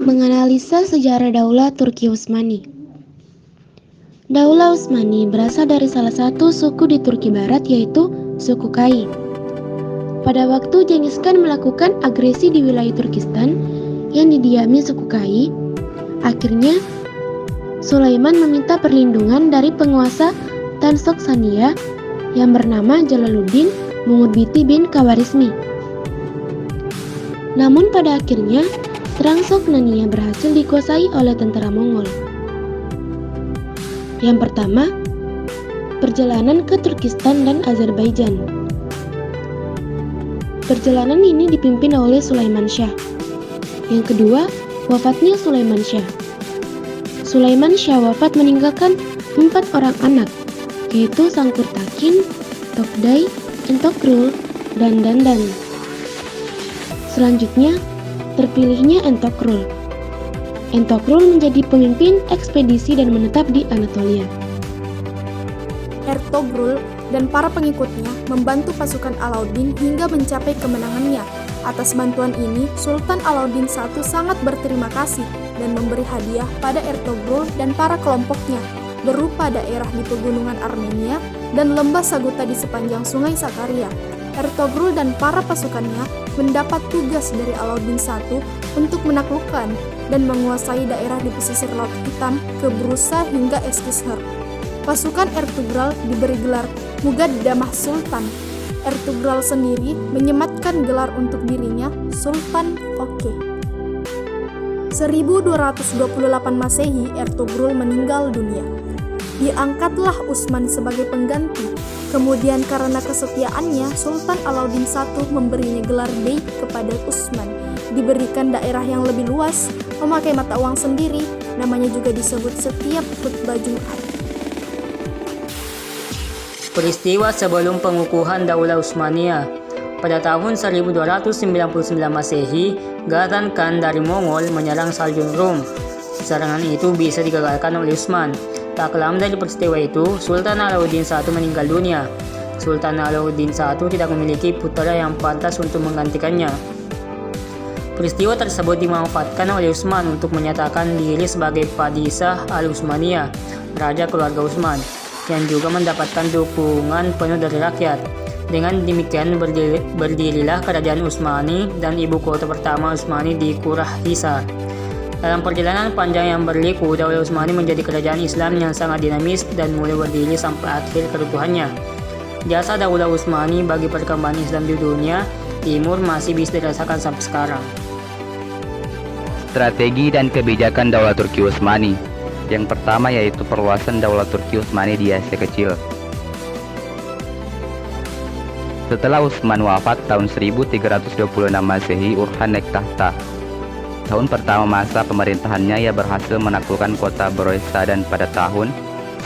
Menganalisa sejarah Daulah Turki Utsmani. Daulah Utsmani berasal dari salah satu suku di Turki Barat, yaitu suku Kai. Pada waktu Genghis Khan melakukan agresi di wilayah Turkistan yang didiami suku Kai, akhirnya Sulaiman meminta perlindungan dari penguasa Tansoksaniyah yang bernama Jalaluddin Mungurbiti bin Khawarizmi. Namun pada akhirnya Transoknania berhasil dikuasai oleh tentara Mongol. Yang pertama, perjalanan ke Turkistan dan Azerbaijan. Perjalanan ini dipimpin oleh Sulaiman Shah. Yang kedua, wafatnya Sulaiman Shah. Sulaiman Shah wafat meninggalkan 4 orang anak, yaitu Sangkurtakin, Tokday, Entokrul, dan Dandan. Selanjutnya, terpilihnya Entokrul. Entokrul menjadi pemimpin ekspedisi dan menetap di Anatolia. Ertugrul dan para pengikutnya membantu pasukan Alauddin hingga mencapai kemenangannya. Atas bantuan ini, Sultan Alauddin I sangat berterima kasih dan memberi hadiah pada Ertugrul dan para kelompoknya, berupa daerah di pegunungan Armenia dan lembah Saguta di sepanjang sungai Sakarya. Ertugrul dan para pasukannya mendapat tugas dari Alauddin I untuk menaklukkan dan menguasai daerah di pesisir Laut Hitam ke Brusa hingga Eskişehir. Pasukan Ertugrul diberi gelar Mugaddamah Sultan. Ertugrul sendiri menyematkan gelar untuk dirinya Sultan Oke. 1228 Masehi, Ertugrul meninggal dunia. Diangkatlah Utsman sebagai pengganti. Kemudian karena kesetiaannya, Sultan Alauddin I memberinya gelar Bey kepada Utsman. Diberikan daerah yang lebih luas, memakai mata uang sendiri, namanya juga disebut setiap khutbah Jumat. Peristiwa sebelum pengukuhan Daulah Utsmaniyah. Pada tahun 1299 Masehi, Ghazan Khan dari Mongol menyerang Saljuk Rum. Serangan itu bisa digagalkan oleh Utsman. Tak lama dari peristiwa itu, Sultan Alauddin I meninggal dunia. Sultan Alauddin I tidak memiliki putra yang pantas untuk menggantikannya. Peristiwa tersebut dimanfaatkan oleh Utsman untuk menyatakan diri sebagai Padishah Al-Utsmaniyah, raja keluarga Utsman, yang juga mendapatkan dukungan penuh dari rakyat. Dengan demikian berdirilah kerajaan Utsmani dan ibu kota pertama Utsmani di Qurrah Hisar. Dalam perjalanan panjang yang berliku, Daulah Utsmani menjadi kerajaan Islam yang sangat dinamis dan mulai berdiri sampai akhir keruntuhannya. Jasa Daulah Utsmani bagi perkembangan Islam di dunia Timur masih bisa dirasakan sampai sekarang. Strategi dan kebijakan Daulah Turki Utsmani. Yang pertama yaitu perluasan Daulah Turki Utsmani di Asia Kecil. Setelah Utsman wafat tahun 1326 Masehi, Urhan naik tahta. Tahun pertama masa pemerintahannya, ia berhasil menaklukkan kota Broisa dan pada tahun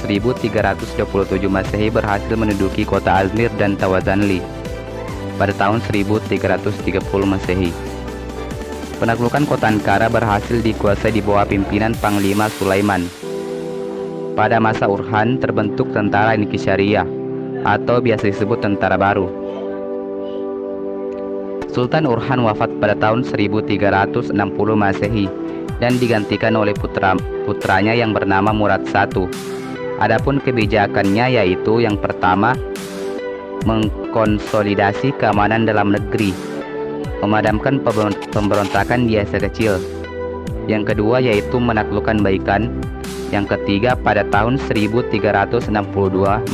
1327 Masehi berhasil menduduki kota Azmir dan Tawazanli pada tahun 1330 Masehi. Penaklukan kota Ankara berhasil dikuasai di bawah pimpinan Panglima Sulaiman. Pada masa Urhan terbentuk tentara Inkisyariyah atau biasa disebut tentara baru. Sultan Urhan wafat pada tahun 1360 Masehi dan digantikan oleh putranya yang bernama Murad I. Adapun kebijakannya yaitu yang pertama, mengkonsolidasi keamanan dalam negeri, memadamkan pemberontakan di Asia Kecil. Yang kedua yaitu menaklukkan Baikan. Yang ketiga pada tahun 1362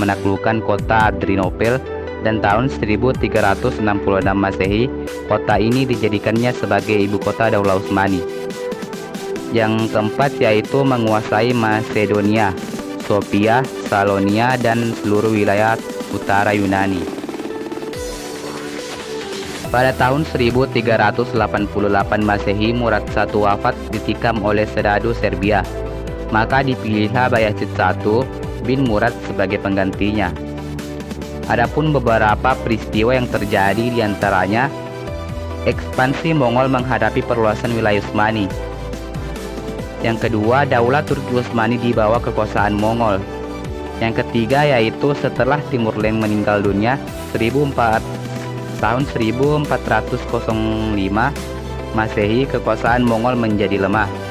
menaklukkan kota Adrianopel dan tahun 1366 Masehi kota ini dijadikannya sebagai ibu kota Daulah Utsmani. Yang keempat yaitu menguasai Macedonia, Sofia, Salonia dan seluruh wilayah utara Yunani. Pada tahun 1388 Masehi Murad I wafat ditikam oleh Serdadu Serbia. Maka dipilihlah Bayezid I bin Murad sebagai penggantinya. Adapun beberapa peristiwa yang terjadi diantaranya ekspansi Mongol menghadapi perluasan wilayah Utsmani. Yang kedua, Daulah Turki Utsmani di bawah kekuasaan Mongol. Yang ketiga yaitu setelah Timurlenk meninggal dunia tahun 1405 Masehi, kekuasaan Mongol menjadi lemah.